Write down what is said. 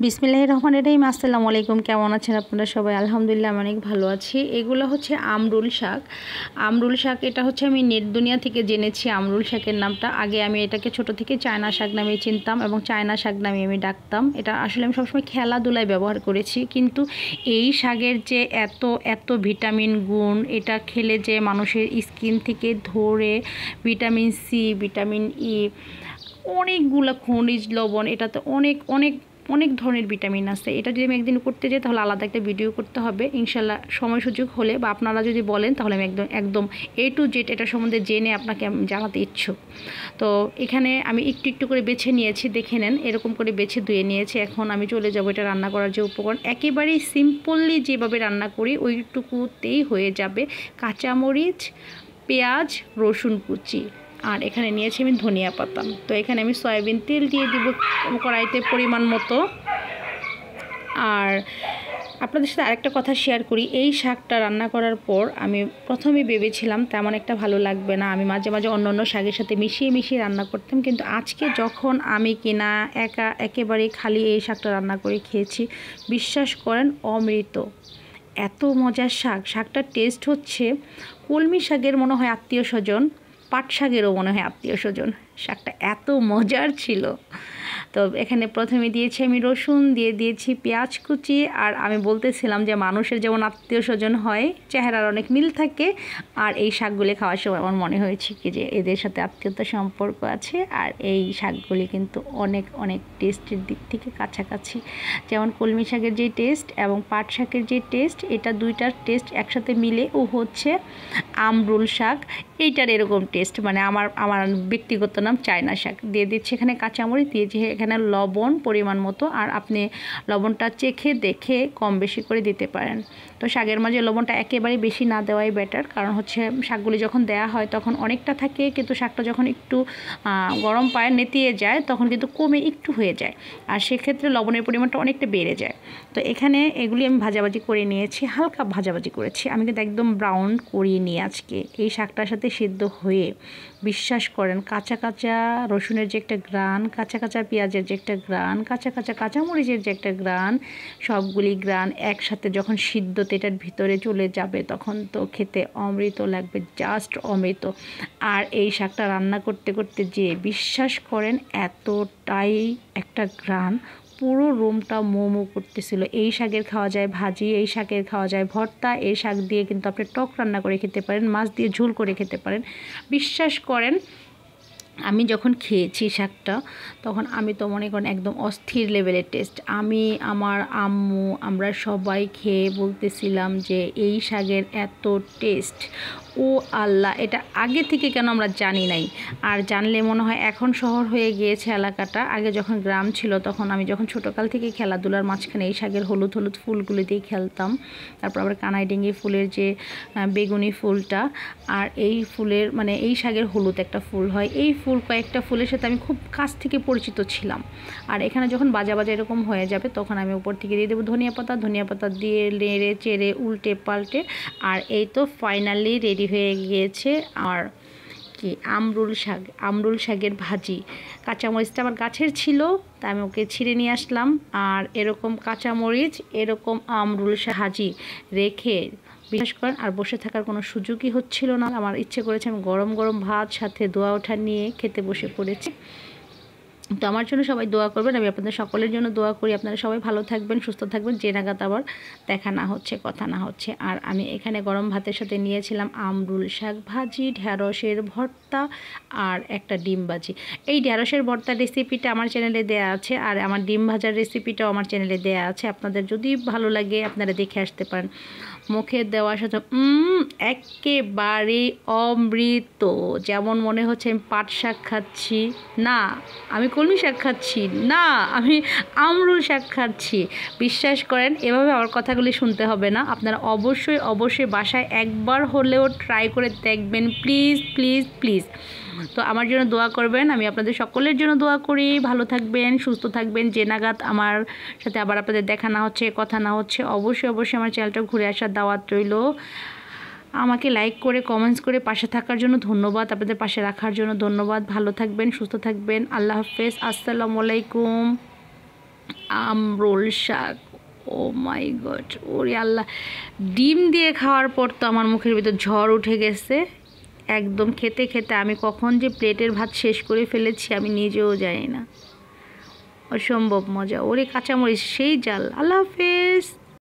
বিসমিল্লাহির রহমানির রহিম। আসসালামু আলাইকুম। কেমন আছেন আপনারা সবাই? আলহামদুলিল্লাহ আমি অনেক ভালো আছি। এগুলো হচ্ছে আমরুল শাক। আমরুল শাক এটা হচ্ছে আমি নেট দুনিয়া থেকে জেনেছি আমরুল শাকের নামটা। আগে আমি এটাকে ছোট থেকে চায়না শাক নামে চিনতাম এবং চায়না শাক নামে আমি ডাকতাম। এটা আসলে আমি সবসময় খেলাধুলায় ব্যবহার করেছি, কিন্তু এই শাকের যে এত ভিটামিন গুণ, এটা খেলে যে মানুষের স্কিন থেকে ধরে ভিটামিন সি, ভিটামিন ই, অনেকগুলো খনিজ লবণ, এটাতে অনেক অনেক অনেক ধরনের ভিটামিন আছে। এটা যদি আমি একদিন করতে যাই তাহলে আলাদা একটা ভিডিও করতে হবে ইনশাল্লাহ, সময় সুযোগ হলে, বা আপনারা যদি বলেন তাহলে আমি একদম A to Z এটা সম্বন্ধে জেনে আপনাকে আমি জানাতে ইচ্ছুক। তো এখানে আমি একটু একটু করে বেছে নিয়েছি, দেখে নেন, এরকম করে বেছে ধুয়ে নিয়েছি। এখন আমি চলে যাব এটা রান্না করার যে উপকরণ, একেবারেই সিম্পলি যেভাবে রান্না করি ওইটুকুতেই হয়ে যাবে। কাঁচামরিচ, পেঁয়াজ, রসুন কুচি, আর এখানে নিয়েছি আমি ধনিয়া পাতা। তো এখানে আমি সয়াবিন তেল দিয়ে দিব কড়াইতে পরিমাণ মতো। আর আপনাদের সাথে আরেকটা কথা শেয়ার করি, এই শাকটা রান্না করার পর আমি প্রথমে ভেবেছিলাম তেমন একটা ভালো লাগবে না, আমি মাঝে মাঝে অন্য শাকের সাথে মিশিয়ে রান্না করতাম, কিন্তু আজকে যখন আমি কিনা একেবারে খালি এই শাকটা রান্না করে খেয়েছি, বিশ্বাস করেন অমৃত। এত মজার শাকটার টেস্ট হচ্ছে কলমি শাকের মনে হয় আত্মীয় স্বজন, পাট শাকেরও মনে হয় আত্মীয় স্বজন। শাকটা এত মজার ছিল। তো এখানে প্রথমে দিয়েছি আমি রসুন, দিয়ে দিয়েছি পেঁয়াজ কুচি। আর আমি বলতেছিলাম যে মানুষের যেমন আত্মীয় স্বজন হয়, চেহারার অনেক মিল থাকে, আর এই শাকগুলি খাওয়ার সময় আমার মনে হয়েছে কি যে এদের সাথে আত্মীয়তার সম্পর্ক আছে। আর এই শাকগুলি কিন্তু অনেক অনেক টেস্টের দিক থেকে কাছাকাছি, যেমন কলমি শাকের যে টেস্ট এবং পাট শাকের যে টেস্ট, এটা দুইটার টেস্ট একসাথে মিলে ও হচ্ছে আমরুল শাক, এইটার এরকম টেস্ট। মানে আমার ব্যক্তিগত নাম চায়না শাক। দিয়ে দিচ্ছি এখানে কাঁচামরিচ, দিয়েছি এখানে লবণ পরিমাণ মতো, আর আপনি লবণটা চেখে দেখে কম বেশি করে দিতে পারেন। তো শাকের মাঝে লবণটা একেবারে বেশি না দেওয়াই বেটার, কারণ হচ্ছে শাকগুলি যখন দেওয়া হয় তখন অনেকটা থাকে, কিন্তু শাকটা যখন একটু গরম পায় নেতিয়ে যায় তখন কিন্তু কমে একটু হয়ে যায়, আর সেক্ষেত্রে লবণের পরিমাণটা অনেকটা বেড়ে যায়। তো এখানে এগুলি আমি ভাজাভাজি করে নিয়েছি, হালকা ভাজাভাজি করেছি, আমি কিন্তু একদম ব্রাউন করিয়ে নিয়ে আজকে এই শাকটার সাথে সিদ্ধ হয়ে। বিশ্বাস করেন কাঁচা কাঁচা রসুনের যে একটা ঘ্রাণ, কাঁচা কাঁচা পেঁয়াজের যে একটা ঘ্রাণ, কাঁচা কাঁচা কাঁচামরিচের যে একটা ঘ্রাণ, সবগুলি ঘ্রাণ একসাথে যখন সিদ্ধতে এটার ভিতরে চলে যাবে তখন তো খেতে অমৃত লাগবে, জাস্ট অমৃত। আর এই শাকটা রান্না করতে করতে যে বিশ্বাস করেন এতটাই একটা ঘ্রাণ, পুরো রুমটা মোমো করতেছিল। এই শাকের খাওয়া যায় ভাজি, এই শাকের খাওয়া যায় ভর্তা, এই শাক দিয়ে কিন্তু আপনি টক রান্না করে খেতে পারেন, মাছ দিয়ে ঝোল করে খেতে পারেন। বিশ্বাস করেন আমি যখন খেয়েছি শাকটা তখন আমি তো মনে করেন একদম অস্থির লেভেলের টেস্ট। আমি, আমার আম্মু, আমরা সবাই খেয়ে বলতেছিলাম যে এই শাকের এত টেস্ট, ও আল্লাহ, এটা আগে থেকে কেন আমরা জানি নাই। আর জানলে মনে হয় এখন শহর হয়ে গিয়েছে এলাকাটা, আগে যখন গ্রাম ছিল তখন আমি যখন ছোটোকাল থেকে খেলাধুলার মাঝখানে এই শাকের হলুদ হলুদ ফুলগুলো দিয়ে খেলতাম। তারপর আবার কানাইডিঙ্গি ফুলের যে বেগুনি ফুলটা, আর এই ফুলের মানে এই শাকের হলুদ একটা ফুল হয়, এই ফুল কয়েকটা ফুলের সাথে আমি খুব কাছ থেকে পরিচিত ছিলাম। আর এখানে যখন বাজা এরকম হয়ে যাবে তখন আমি উপর থেকে দিয়ে দেবো ধনিয়া পাতা দিয়ে নেড়ে চেড়ে উল্টে পাল্টে, আর এই তো ফাইনালি রেডি হয়ে গিয়েছে। আর কি আমরুল শাকের ভাজি। কাঁচামরিচটা আমার গাছের ছিল, তা আমি ওকে ছিঁড়ে নিয়ে আসলাম, আর এরকম কাঁচামরিচ, এরকম আমরুল শাক ভাজি রেখে বিশ্বাস করেন আর বসে থাকার কোনো সুযোগই হচ্ছিল না। আমার ইচ্ছে করেছে আমি গরম গরম ভাত সাথে দোয়া ওঠা নিয়ে খেতে বসে পড়েছি। তো আমার জন্য সবাই দোয়া করবেন, আমি আপনাদের সকলের জন্য দোয়া করি, আপনারা সবাই ভালো থাকবেন, সুস্থ থাকবেন, যে নাগাদ আবার দেখা না হচ্ছে, কথা না হচ্ছে। আর আমি এখানে গরম ভাতের সাথে নিয়েছিলাম আমরুল শাক ভাজি, ঢ্যাঁড়সের ভর্তা, আর একটা ডিম ভাজি। এই ঢ্যাঁড়সের ভর্তার রেসিপিটা আমার চ্যানেলে দেয়া আছে, আর আমার ডিম ভাজার রেসিপিটাও আমার চ্যানেলে দেয়া আছে, আপনাদের যদি ভালো লাগে আপনারা দেখে আসতে পারেন। মুখে দেওয়ার সাথে একেবারে অমৃত, যেমন মনে হচ্ছে আমি পাট শাক খাচ্ছি না, আমি কলমি শাক খাচ্ছি না, আমি আমরুল শাক খাচ্ছি। বিশ্বাস করেন এভাবে আমার কথাগুলি শুনতে হবে না, আপনারা অবশ্যই বাসায় একবার হলেও ট্রাই করে দেখবেন, প্লিজ প্লিজ প্লিজ। তো আমার জন্য দোয়া করবেন, আমি আপনাদের সকলের জন্য দোয়া করি, ভালো থাকবেন, সুস্থ থাকবেন, যে নাগাদ আমার সাথে আবার আপনাদের দেখা না হচ্ছে, কথা না হচ্ছে, অবশ্যই আমার চ্যানেলটা ঘুরে আসার দাওয়াত রইল। আমাকে লাইক করে কমেন্টস করে পাশে থাকার জন্য ধন্যবাদ, আপনাদের পাশে রাখার জন্য ধন্যবাদ। ভালো থাকবেন, সুস্থ থাকবেন, আল্লাহ হাফেজ, আসসালামু আলাইকুম। আমরোল শাক, ও মাই গড, ওরে আল্লাহ, ডিম দিয়ে খাওয়ার পর তো আমার মুখের ভিতর ঝড় উঠে গেছে একদম। খেতে খেতে আমি কখন যে প্লেটের ভাত শেষ করে ফেলেছি আমি নিজেও জানি না, অসম্ভব মজা। ওরে কাঁচামরিচ সেই জাল। আল্লাহ হাফেজ।